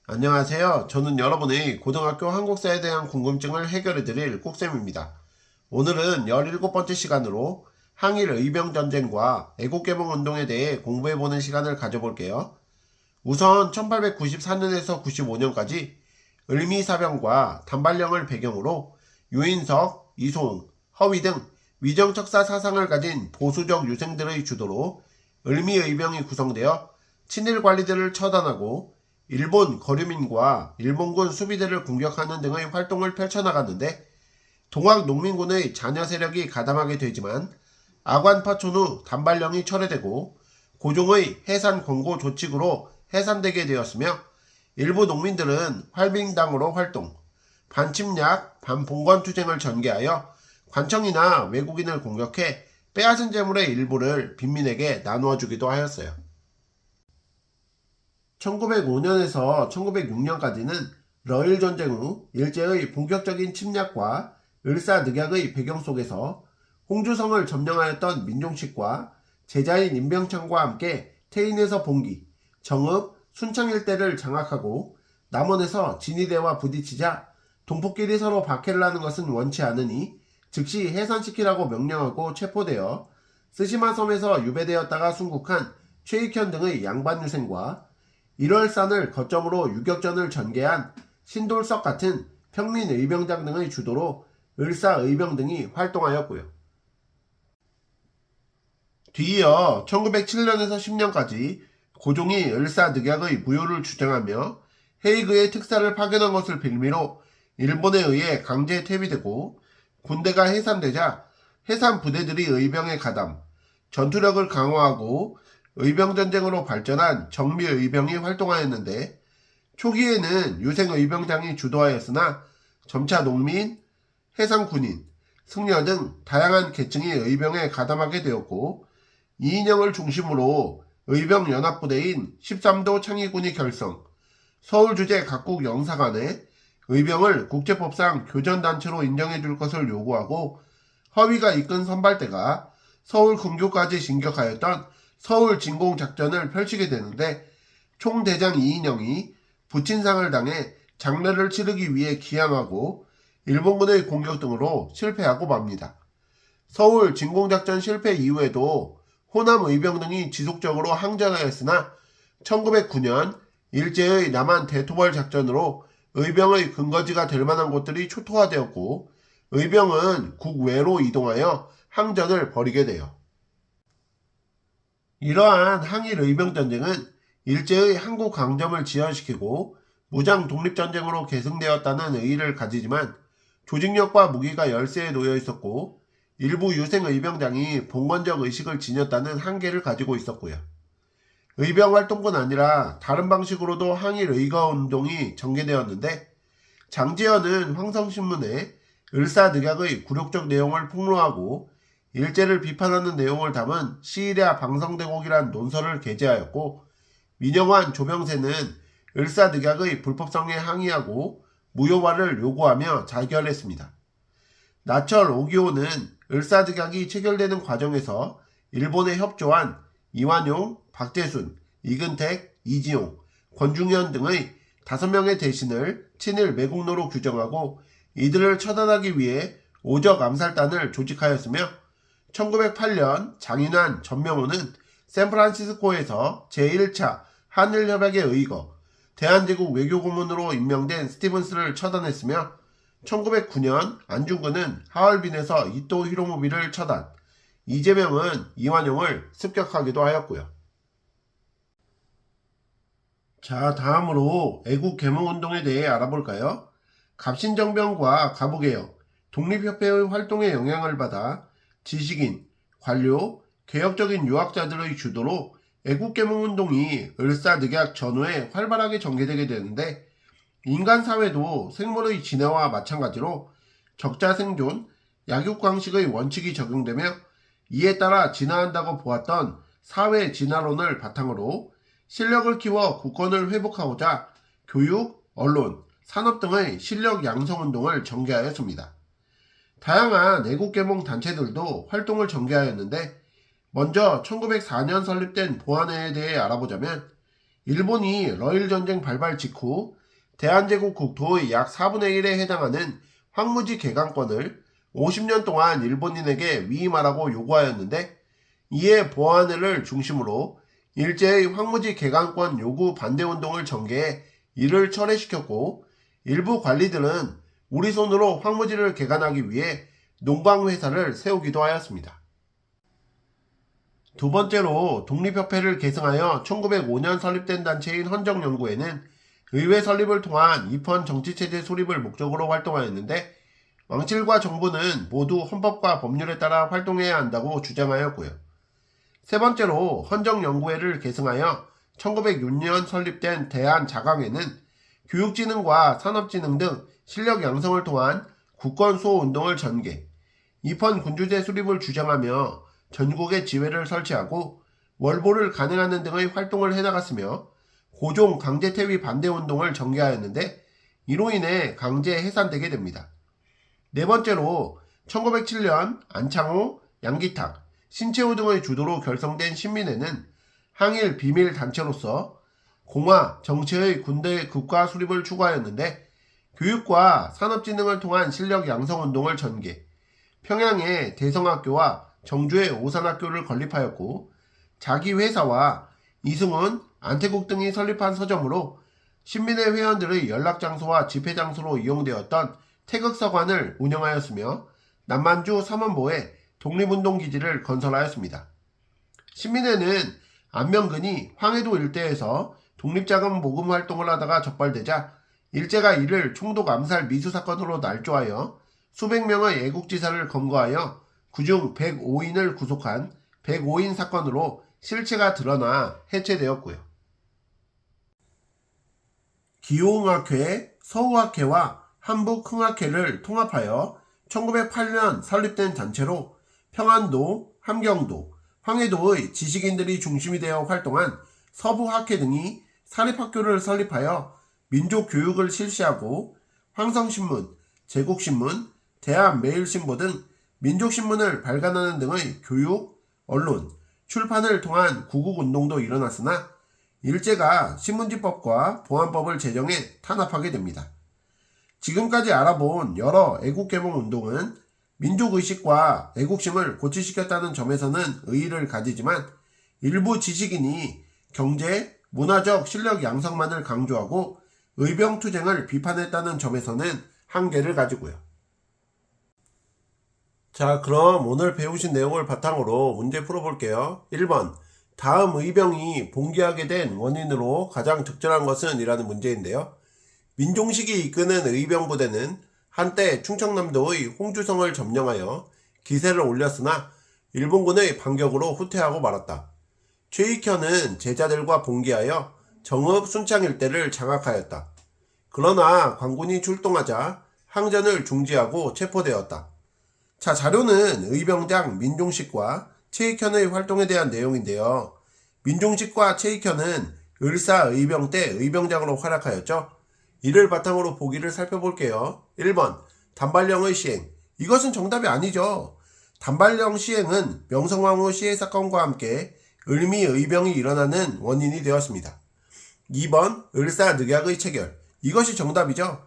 안녕하세요. 저는 여러분의 고등학교 한국사에 대한 궁금증을 해결해드릴 꾹쌤입니다. 오늘은 17번째 시간으로 항일 의병전쟁과 애국개몽운동에 대해 공부해보는 시간을 가져볼게요. 우선 1894년에서 95년까지 을미사병과 단발령을 배경으로 유인석, 이송, 허위 등 위정척사 사상을 가진 보수적 유생들의 주도로 을미의병이 구성되어 친일 관리들을 처단하고 일본 거류민과 일본군 수비대를 공격하는 등의 활동을 펼쳐나갔는데, 동학농민군의 잔여 세력이 가담하게 되지만 아관파촌 후 단발령이 철회되고 고종의 해산 권고 조칙으로 해산되게 되었으며, 일부 농민들은 활빙당으로 활동, 반침략, 반봉건투쟁을 전개하여 관청이나 외국인을 공격해 빼앗은 재물의 일부를 빈민에게 나누어 주기도 하였어요. 1905년에서 1906년까지는 러일 전쟁 후 일제의 본격적인 침략과 을사늑약의 배경 속에서 홍주성을 점령하였던 민종식과 제자인 임병창과 함께 태인에서 봉기, 정읍, 순창 일대를 장악하고 남원에서 진위대와 부딪히자 동포끼리 서로 박해를 하는 것은 원치 않으니 즉시 해산시키라고 명령하고 체포되어 스시마 섬에서 유배되었다가 순국한 최익현 등의 양반유생과 1월산을 거점으로 유격전을 전개한 신돌석 같은 평민의병장 등의 주도로 을사의병 등이 활동하였고요. 뒤이어 1907년에서 10년까지 고종이 을사늑약의 무효를 주장하며 헤이그에 특사를 파견한 것을 빌미로 일본에 의해 강제 퇴비되고 군대가 해산되자 해산 부대들이 의병에 가담, 전투력을 강화하고 의병전쟁으로 발전한 정미의병이 활동하였는데, 초기에는 유생의병장이 주도하였으나 점차 농민, 해상군인, 승려 등 다양한 계층이 의병에 가담하게 되었고, 이인영을 중심으로 의병연합부대인 13도 창의군이 결성, 서울주재 각국 영사관에 의병을 국제법상 교전단체로 인정해줄 것을 요구하고, 허위가 이끈 선발대가 서울 근교까지 진격하였던 서울 진공작전을 펼치게 되는데, 총대장 이인영이 부친상을 당해 장례를 치르기 위해 기항하고 일본군의 공격 등으로 실패하고 맙니다. 서울 진공작전 실패 이후에도 호남 의병 등이 지속적으로 항전하였으나 1909년 일제의 남한 대토벌 작전으로 의병의 근거지가 될 만한 곳들이 초토화되었고, 의병은 국외로 이동하여 항전을 벌이게 돼요. 이러한 항일 의병전쟁은 일제의 한국 강점을 지연시키고 무장 독립전쟁으로 계승되었다는 의의를 가지지만, 조직력과 무기가 열세에 놓여 있었고 일부 유생 의병장이 봉건적 의식을 지녔다는 한계를 가지고 있었고요. 의병 활동뿐 아니라 다른 방식으로도 항일 의거운동이 전개되었는데, 장지현은 황성신문에 을사늑약의 굴욕적 내용을 폭로하고 일제를 비판하는 내용을 담은 시일야 방성대곡이란 논설을 게재하였고, 민영환, 조병세는 을사늑약의 불법성에 항의하고 무효화를 요구하며 자결했습니다. 나철 오기호는 을사늑약이 체결되는 과정에서 일본에 협조한 이완용, 박재순, 이근택, 이지용, 권중현 등의 5명의 대신을 친일 매국노로 규정하고 이들을 처단하기 위해 오적 암살단을 조직하였으며, 1908년 장인환, 전명호는 샌프란시스코에서 제1차 한일협약에 의거 대한제국 외교고문으로 임명된 스티븐스를 처단했으며, 1909년 안중근은 하얼빈에서 이토 히로무비를 처단, 이재명은 이완용을 습격하기도 하였고요. 자, 다음으로 애국개몽운동에 대해 알아볼까요? 갑신정변과 가부개혁, 독립협회의 활동에 영향을 받아 지식인, 관료, 개혁적인 유학자들의 주도로 애국개몽운동이 을사늑약 전후에 활발하게 전개되게 되는데, 인간사회도 생물의 진화와 마찬가지로 적자생존, 약육강식의 원칙이 적용되며 이에 따라 진화한다고 보았던 사회 진화론을 바탕으로 실력을 키워 국권을 회복하고자 교육, 언론, 산업 등의 실력 양성운동을 전개하였습니다. 다양한 애국개몽 단체들도 활동을 전개하였는데 먼저 1904년 설립된 보안회에 대해 알아보자면 일본이 러일전쟁 발발 직후 대한제국 국토의 약 4분의 1에 해당하는 황무지 개간권을 50년 동안 일본인에게 위임하라고 요구하였는데 이에 보안회를 중심으로 일제의 황무지 개간권 요구 반대운동을 전개해 이를 철회시켰고 일부 관리들은 우리 손으로 황무지를 개간하기 위해 농광회사를 세우기도 하였습니다. 두 번째로 독립협회를 계승하여 1905년 설립된 단체인 헌정연구회는 의회 설립을 통한 입헌 정치체제 수립을 목적으로 활동하였는데 왕실과 정부는 모두 헌법과 법률에 따라 활동해야 한다고 주장하였고요. 세 번째로 헌정연구회를 계승하여 1906년 설립된 대한자강회는 교육진흥과 산업진흥 등 실력 양성을 통한 국권수호운동을 전개, 입헌 군주제 수립을 주장하며 전국에 지회를 설치하고 월보를 간행하는 등의 활동을 해나갔으며 고종 강제퇴위 반대운동을 전개하였는데 이로 인해 강제 해산되게 됩니다. 네 번째로 1907년 안창호, 양기탁, 신채호 등의 주도로 결성된 신민회는 항일 비밀 단체로서 공화, 정치의 군대 국가 수립을 추구하였는데 교육과 산업진흥을 통한 실력 양성운동을 전개, 평양의 대성학교와 정주의 오산학교를 건립하였고 자기 회사와 이승훈, 안태국 등이 설립한 서점으로 신민회 회원들의 연락장소와 집회장소로 이용되었던 태극서관을 운영하였으며 남만주 삼원보에 독립운동기지를 건설하였습니다. 신민회는 안명근이 황해도 일대에서 독립자금 모금 활동을 하다가 적발되자 일제가 이를 총독 암살 미수사건으로 날조하여 수백 명의 애국지사를 검거하여 그중 105인을 구속한 105인 사건으로 실체가 드러나 해체되었고요. 기호응학회, 서우학회와 한북흥학회를 통합하여 1908년 설립된 단체로 평안도, 함경도, 황해도의 지식인들이 중심이 되어 활동한 서부학회 등이 사립학교를 설립하여 민족교육을 실시하고 황성신문, 제국신문, 대한매일신보 등 민족신문을 발간하는 등의 교육, 언론, 출판을 통한 구국운동도 일어났으나 일제가 신문지법과 보안법을 제정해 탄압하게 됩니다. 지금까지 알아본 여러 애국개몽운동은 민족의식과 애국심을 고취시켰다는 점에서는 의의를 가지지만 일부 지식인이 경제, 문화적 실력 양성만을 강조하고 의병투쟁을 비판했다는 점에서는 한계를 가지고요. 자, 그럼 오늘 배우신 내용을 바탕으로 문제 풀어볼게요. 1번, 다음 의병이 봉기하게 된 원인으로 가장 적절한 것은? 이라는 문제인데요. 민종식이 이끄는 의병부대는 한때 충청남도의 홍주성을 점령하여 기세를 올렸으나 일본군의 반격으로 후퇴하고 말았다. 최익현은 제자들과 봉기하여 정읍 순창 일대를 장악하였다. 그러나 관군이 출동하자 항전을 중지하고 체포되었다. 자, 자료는 의병장 민종식과 최익현의 활동에 대한 내용인데요. 민종식과 최익현은 을사의병 때 의병장으로 활약하였죠. 이를 바탕으로 보기를 살펴볼게요. 1번, 단발령의 시행. 이것은 정답이 아니죠. 단발령 시행은 명성황후 시해 사건과 함께 을미의병이 일어나는 원인이 되었습니다. 2번, 을사늑약의 체결. 이것이 정답이죠.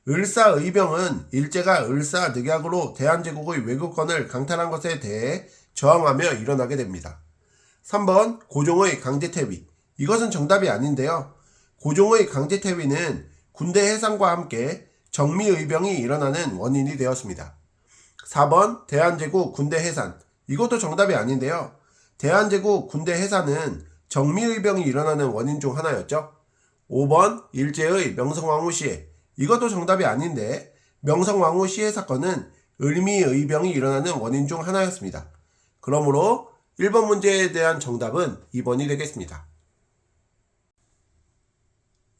을사의병은 일제가 을사늑약으로 대한제국의 외국권을 강탈한 것에 대해 저항하며 일어나게 됩니다. 3번, 고종의 강제퇴위. 이것은 정답이 아닌데요. 고종의 강제퇴위는 군대 해산과 함께 정미의병이 일어나는 원인이 되었습니다. 4번, 대한제국 군대 해산. 이것도 정답이 아닌데요. 대한제국 군대 해산은 정미의병이 일어나는 원인 중 하나였죠. 5번, 일제의 명성황후 시해. 이것도 정답이 아닌데 명성황후 시해 사건은 을미의병이 일어나는 원인 중 하나였습니다. 그러므로 1번 문제에 대한 정답은 2번이 되겠습니다.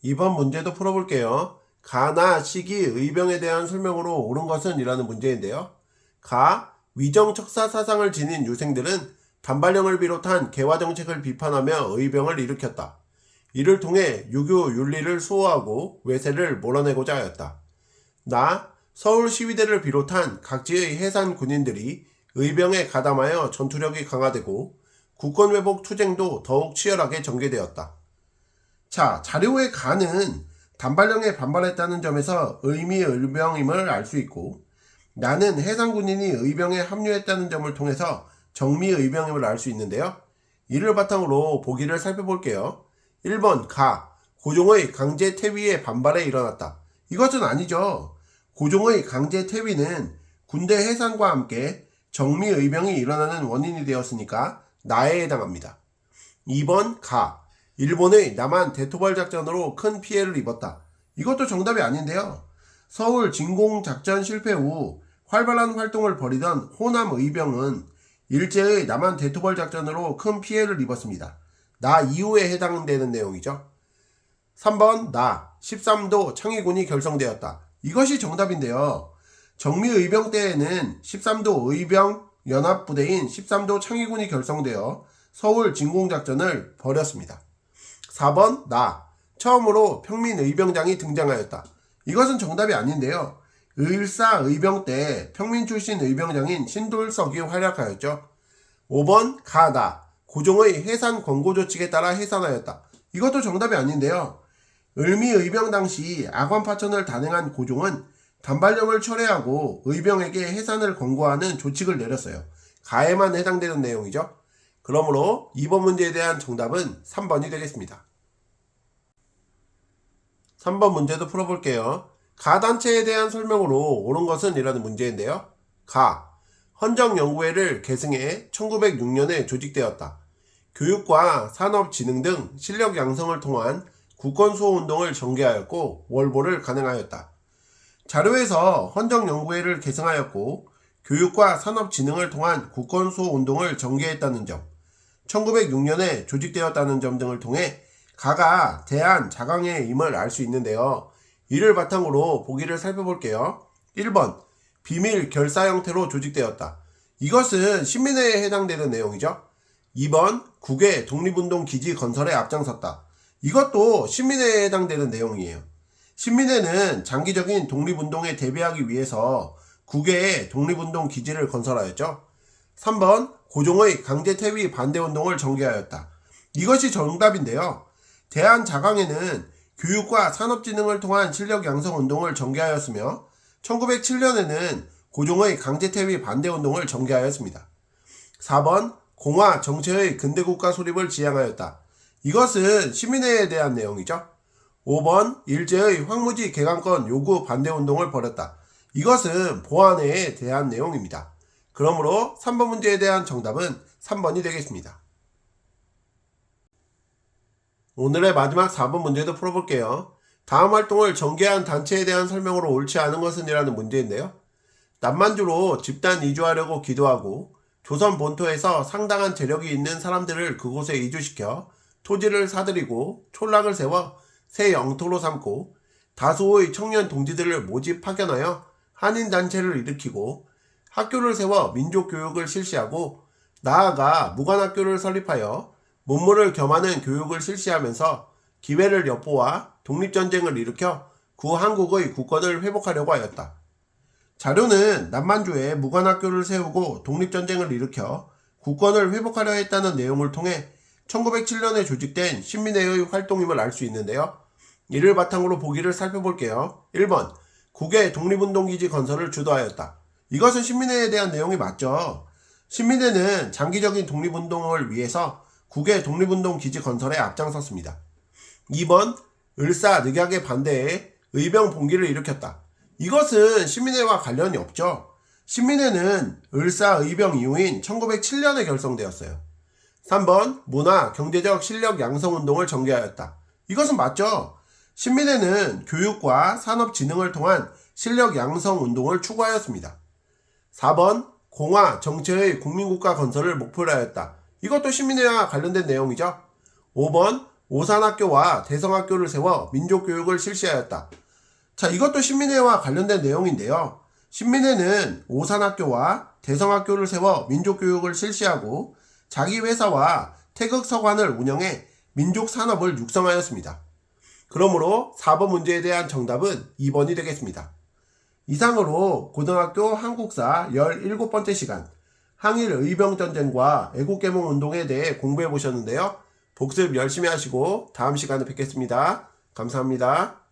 2번 문제도 풀어볼게요. 가나 시기 의병에 대한 설명으로 옳은 것은? 이라는 문제인데요. 가, 위정척사 사상을 지닌 유생들은 단발령을 비롯한 개화정책을 비판하며 의병을 일으켰다. 이를 통해 유교 윤리를 수호하고 외세를 몰아내고자 하였다. 나, 서울 시위대를 비롯한 각지의 해산 군인들이 의병에 가담하여 전투력이 강화되고 국권회복 투쟁도 더욱 치열하게 전개되었다. 자, 자료의 가는 단발령에 반발했다는 점에서 의미의 의병임을 알 수 있고, 나는 해상군인이 의병에 합류했다는 점을 통해서 정미의 의병임을 알 수 있는데요. 이를 바탕으로 보기를 살펴볼게요. 1번 가, 고종의 강제 퇴위에 반발해 일어났다. 이것은 아니죠. 고종의 강제 퇴위는 군대 해산과 함께 정미 의병이 일어나는 원인이 되었으니까 나에 해당합니다. 2번 가, 일본의 남한 대토벌 작전으로 큰 피해를 입었다. 이것도 정답이 아닌데요. 서울 진공 작전 실패 후 활발한 활동을 벌이던 호남 의병은 일제의 남한 대토벌 작전으로 큰 피해를 입었습니다. 나 이후에 해당되는 내용이죠. 3번 나 13도 창의군이 결성되었다. 이것이 정답인데요. 정미의병 때에는 13도 의병 연합부대인 13도 창의군이 결성되어 서울 진공작전을 벌였습니다. 4번 나 처음으로 평민의병장이 등장하였다. 이것은 정답이 아닌데요. 을사의병 때 평민 출신 의병장인 신돌석이 활약하였죠. 5번 가나 고종의 해산 권고 조칙에 따라 해산하였다. 이것도 정답이 아닌데요. 을미의병 당시 악원파천을 단행한 고종은 단발령을 철회하고 의병에게 해산을 권고하는 조칙을 내렸어요. 가에만 해당되는 내용이죠. 그러므로 2번 문제에 대한 정답은 3번이 되겠습니다. 3번 문제도 풀어볼게요. 가 단체에 대한 설명으로 옳은 것은 이라는 문제인데요. 가, 헌정연구회를 계승해 1906년에 조직되었다. 교육과 산업진흥 등 실력 양성을 통한 국권수호운동을 전개하였고 월보를 간행하였다. 자료에서 헌정연구회를 계승하였고 교육과 산업진흥을 통한 국권수호운동을 전개했다는 점, 1906년에 조직되었다는 점 등을 통해 가가 대한 자강의 임을 알 수 있는데요. 이를 바탕으로 보기를 살펴볼게요. 1번 비밀 결사 형태로 조직되었다. 이것은 신민회에 해당되는 내용이죠. 2번 국외 독립운동 기지 건설에 앞장섰다. 이것도 신민회에 해당되는 내용이에요. 신민회는 장기적인 독립운동에 대비하기 위해서 국외에 독립운동 기지를 건설하였죠. 3번 고종의 강제퇴위 반대운동을 전개하였다. 이것이 정답인데요. 대한자강회는 교육과 산업진흥을 통한 실력 양성운동을 전개하였으며 1907년에는 고종의 강제퇴위 반대운동을 전개하였습니다. 4번 공화 정체의 근대국가 수립을 지향하였다. 이것은 시민회에 대한 내용이죠. 5번 일제의 황무지 개강권 요구 반대운동을 벌였다. 이것은 보안회에 대한 내용입니다. 그러므로 3번 문제에 대한 정답은 3번이 되겠습니다. 오늘의 마지막 4번 문제도 풀어볼게요. 다음 활동을 전개한 단체에 대한 설명으로 옳지 않은 것은 이라는 문제인데요. 남만주로 집단 이주하려고 기도하고 조선 본토에서 상당한 재력이 있는 사람들을 그곳에 이주시켜 토지를 사들이고 촌락을 세워 새 영토로 삼고 다수의 청년 동지들을 모집 파견하여 한인단체를 일으키고 학교를 세워 민족교육을 실시하고 나아가 무관학교를 설립하여 문물을 겸하는 교육을 실시하면서 기회를 엿보아 독립전쟁을 일으켜 구한국의 국권을 회복하려고 하였다. 자료는 남만주에 무관학교를 세우고 독립전쟁을 일으켜 국권을 회복하려 했다는 내용을 통해 1907년에 조직된 신민회의 활동임을 알 수 있는데요. 이를 바탕으로 보기를 살펴볼게요. 1번 국외 독립운동기지 건설을 주도하였다. 이것은 신민회에 대한 내용이 맞죠. 신민회는 장기적인 독립운동을 위해서 국외 독립운동기지 건설에 앞장섰습니다. 2번 을사늑약에 반대해 의병 봉기를 일으켰다. 이것은 신민회와 관련이 없죠. 신민회는 을사의병 이후인 1907년에 결성되었어요. 3번 문화, 경제적 실력 양성운동을 전개하였다. 이것은 맞죠. 신민회는 교육과 산업진흥을 통한 실력 양성운동을 추구하였습니다. 4번 공화, 정체의 국민국가 건설을 목표로 하였다. 이것도 신민회와 관련된 내용이죠. 5번 오산학교와 대성학교를 세워 민족교육을 실시하였다. 자, 이것도 신민회와 관련된 내용인데요. 신민회는 오산학교와 대성학교를 세워 민족교육을 실시하고 자기 회사와 태극서관을 운영해 민족산업을 육성하였습니다. 그러므로 4번 문제에 대한 정답은 2번이 되겠습니다. 이상으로 고등학교 한국사 17번째 시간 항일 의병전쟁과 애국개몽운동에 대해 공부해 보셨는데요. 복습 열심히 하시고 다음 시간에 뵙겠습니다. 감사합니다.